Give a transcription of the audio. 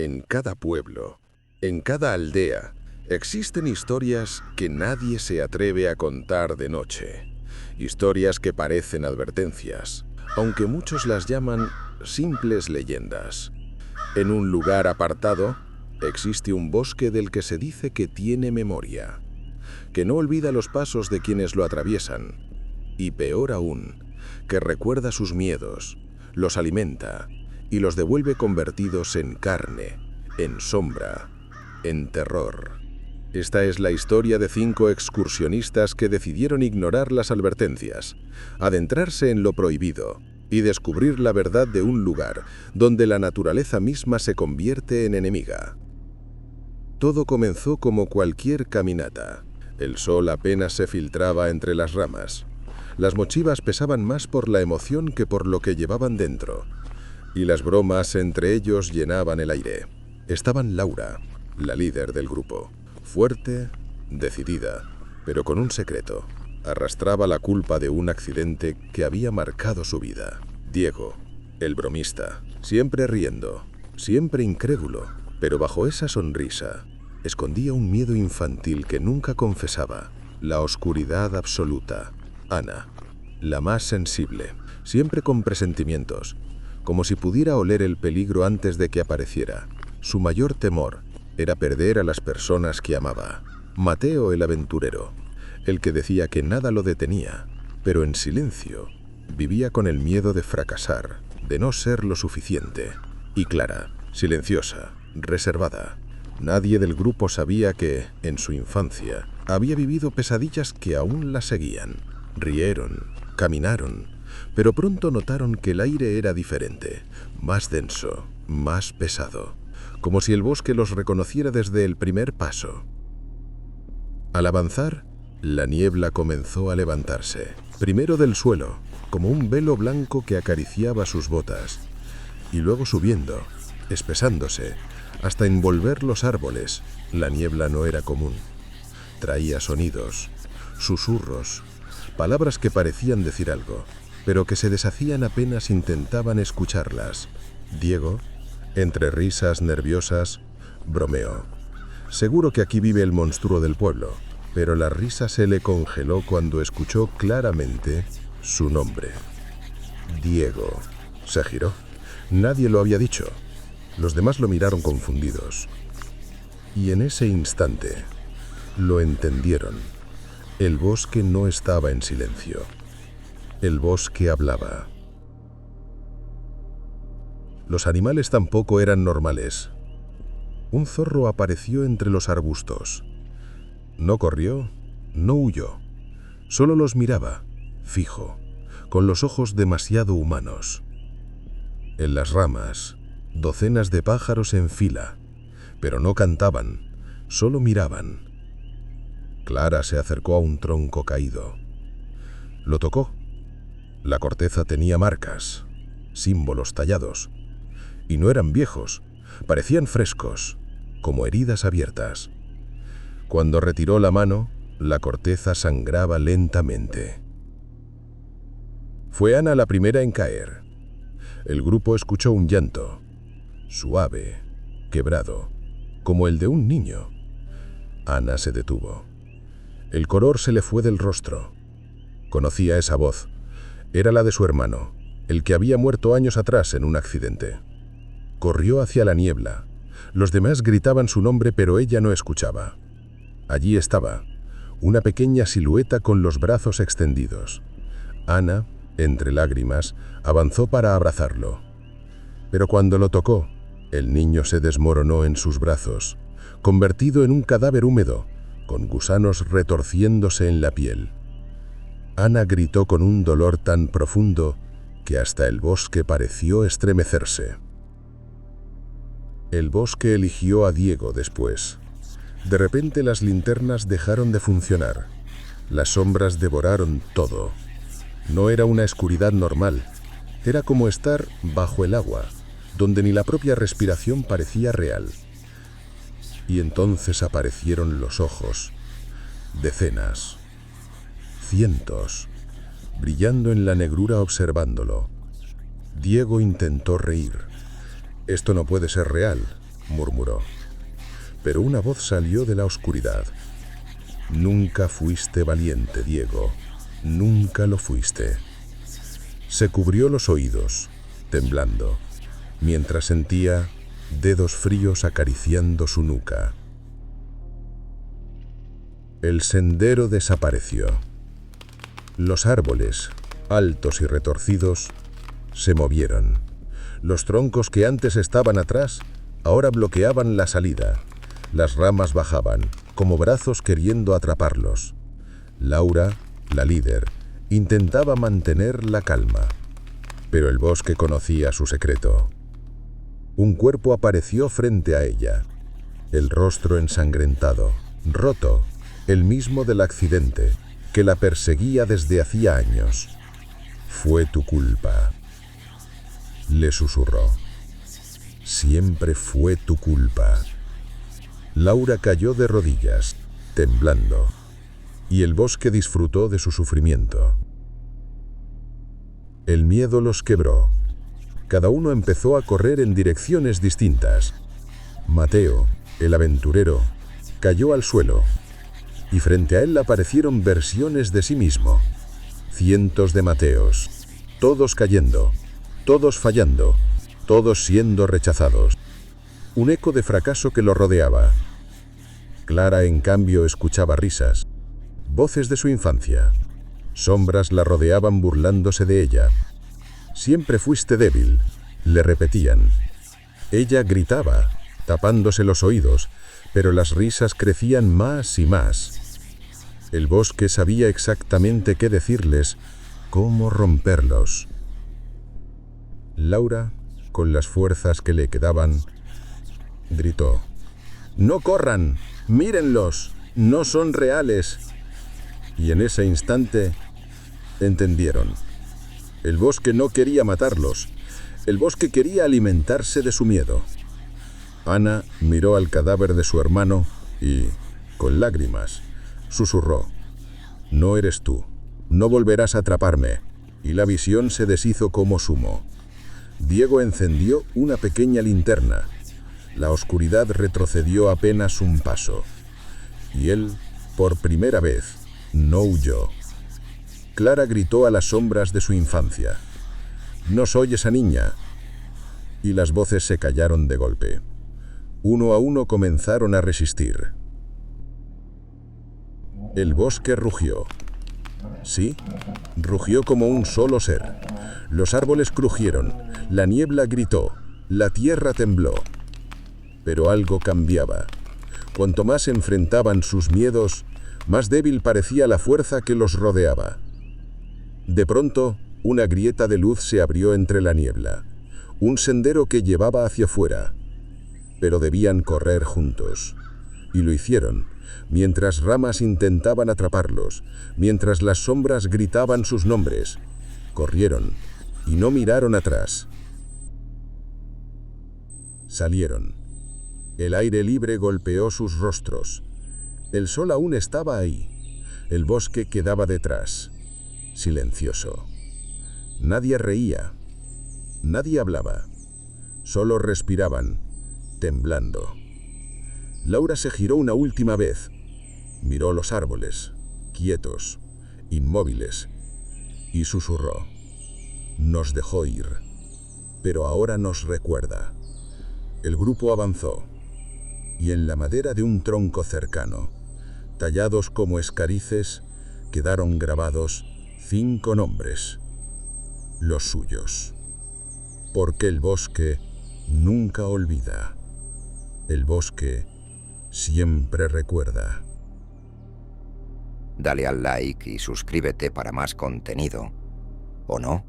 En cada pueblo, en cada aldea, existen historias que nadie se atreve a contar de noche. Historias que parecen advertencias, aunque muchos las llaman simples leyendas. En un lugar apartado, existe un bosque del que se dice que tiene memoria, que no olvida los pasos de quienes lo atraviesan, y peor aún, que recuerda sus miedos, los alimenta y los devuelve convertidos en carne, en sombra, en terror. Esta es la historia de 5 excursionistas que decidieron ignorar las advertencias, adentrarse en lo prohibido y descubrir la verdad de un lugar donde la naturaleza misma se convierte en enemiga. Todo comenzó como cualquier caminata. El sol apenas se filtraba entre las ramas. Las mochilas pesaban más por la emoción que por lo que llevaban dentro, y las bromas entre ellos llenaban el aire. Estaban Laura, la líder del grupo, fuerte, decidida, pero con un secreto. Arrastraba la culpa de un accidente que había marcado su vida. Diego, el bromista, siempre riendo, siempre incrédulo, pero bajo esa sonrisa escondía un miedo infantil que nunca confesaba, la oscuridad absoluta. Ana, la más sensible, siempre con presentimientos, como si pudiera oler el peligro antes de que apareciera. Su mayor temor era perder a las personas que amaba. Mateo, el aventurero, el que decía que nada lo detenía, pero en silencio vivía con el miedo de fracasar, de no ser lo suficiente. Y Clara, silenciosa, reservada. Nadie del grupo sabía que, en su infancia, había vivido pesadillas que aún la seguían. Rieron, caminaron, pero pronto notaron que el aire era diferente, más denso, más pesado, como si el bosque los reconociera desde el primer paso. Al avanzar, la niebla comenzó a levantarse, primero del suelo, como un velo blanco que acariciaba sus botas, y luego subiendo, espesándose, hasta envolver los árboles. La niebla no era común. Traía sonidos, susurros, palabras que parecían decir algo, pero que se deshacían apenas intentaban escucharlas. Diego, entre risas nerviosas, bromeó. Seguro que aquí vive el monstruo del pueblo, pero la risa se le congeló cuando escuchó claramente su nombre. Diego. Se giró. Nadie lo había dicho. Los demás lo miraron confundidos. Y en ese instante lo entendieron. El bosque no estaba en silencio. El bosque hablaba. Los animales tampoco eran normales. Un zorro apareció entre los arbustos. No corrió, no huyó. Solo los miraba, fijo, con los ojos demasiado humanos. En las ramas, docenas de pájaros en fila, pero no cantaban, solo miraban. Clara se acercó a un tronco caído. Lo tocó. La corteza tenía marcas, símbolos tallados, y no eran viejos, parecían frescos, como heridas abiertas. Cuando retiró la mano, la corteza sangraba lentamente. Fue Ana la primera en caer. El grupo escuchó un llanto, suave, quebrado, como el de un niño. Ana se detuvo. El color se le fue del rostro. Conocía esa voz. Era la de su hermano, el que había muerto años atrás en un accidente. Corrió hacia la niebla. Los demás gritaban su nombre, pero ella no escuchaba. Allí estaba, una pequeña silueta con los brazos extendidos. Ana, entre lágrimas, avanzó para abrazarlo. Pero cuando lo tocó, el niño se desmoronó en sus brazos, convertido en un cadáver húmedo, con gusanos retorciéndose en la piel. Ana gritó con un dolor tan profundo que hasta el bosque pareció estremecerse. El bosque eligió a Diego después. De repente las linternas dejaron de funcionar. Las sombras devoraron todo. No era una oscuridad normal. Era como estar bajo el agua, donde ni la propia respiración parecía real. Y entonces aparecieron los ojos. Decenas. Cientos. Brillando en la negrura observándolo. Diego intentó reír. Esto no puede ser real, murmuró. Pero una voz salió de la oscuridad. Nunca fuiste valiente, Diego. Nunca lo fuiste. Se cubrió los oídos, temblando, mientras sentía dedos fríos acariciando su nuca. El sendero desapareció. Los árboles, altos y retorcidos, se movieron. Los troncos que antes estaban atrás, ahora bloqueaban la salida. Las ramas bajaban, como brazos queriendo atraparlos. Laura, la líder, intentaba mantener la calma, pero el bosque conocía su secreto. Un cuerpo apareció frente a ella, el rostro ensangrentado, roto, el mismo del accidente, que la perseguía desde hacía años. «Fue tu culpa», le susurró. «Siempre fue tu culpa». Laura cayó de rodillas, temblando, y el bosque disfrutó de su sufrimiento. El miedo los quebró. Cada uno empezó a correr en direcciones distintas. Mateo, el aventurero, cayó al suelo, y frente a él aparecieron versiones de sí mismo. Cientos de Mateos, todos cayendo, todos fallando, todos siendo rechazados. Un eco de fracaso que lo rodeaba. Clara, en cambio, escuchaba risas, voces de su infancia. Sombras la rodeaban burlándose de ella. «Siempre fuiste débil», le repetían. Ella gritaba, tapándose los oídos, pero las risas crecían más y más. El bosque sabía exactamente qué decirles, cómo romperlos. Laura, con las fuerzas que le quedaban, gritó: «¡No corran! ¡Mírenlos! ¡No son reales!». Y en ese instante entendieron. El bosque no quería matarlos. El bosque quería alimentarse de su miedo. Ana miró al cadáver de su hermano y, con lágrimas, susurró: «No eres tú. No volverás a atraparme». Y la visión se deshizo como humo. Diego encendió una pequeña linterna. La oscuridad retrocedió apenas un paso. Y él, por primera vez, no huyó. Clara gritó a las sombras de su infancia: «No soy esa niña». Y las voces se callaron de golpe. Uno a uno comenzaron a resistir. El bosque rugió. Sí, rugió como un solo ser. Los árboles crujieron, la niebla gritó, la tierra tembló. Pero algo cambiaba. Cuanto más enfrentaban sus miedos, más débil parecía la fuerza que los rodeaba. De pronto, una grieta de luz se abrió entre la niebla, un sendero que llevaba hacia afuera. Pero debían correr juntos. Y lo hicieron, mientras ramas intentaban atraparlos, mientras las sombras gritaban sus nombres. Corrieron, y no miraron atrás. Salieron. El aire libre golpeó sus rostros. El sol aún estaba ahí. El bosque quedaba detrás, silencioso. Nadie reía. Nadie hablaba. Solo respiraban, temblando. Laura se giró una última vez. Miró los árboles, quietos, inmóviles, y susurró: «Nos dejó ir, pero ahora nos recuerda». El grupo avanzó, y en la madera de un tronco cercano, tallados como escarices, quedaron grabados 5 nombres, los suyos. Porque el bosque nunca olvida. El bosque siempre recuerda. Dale al like y suscríbete para más contenido. ¿O no?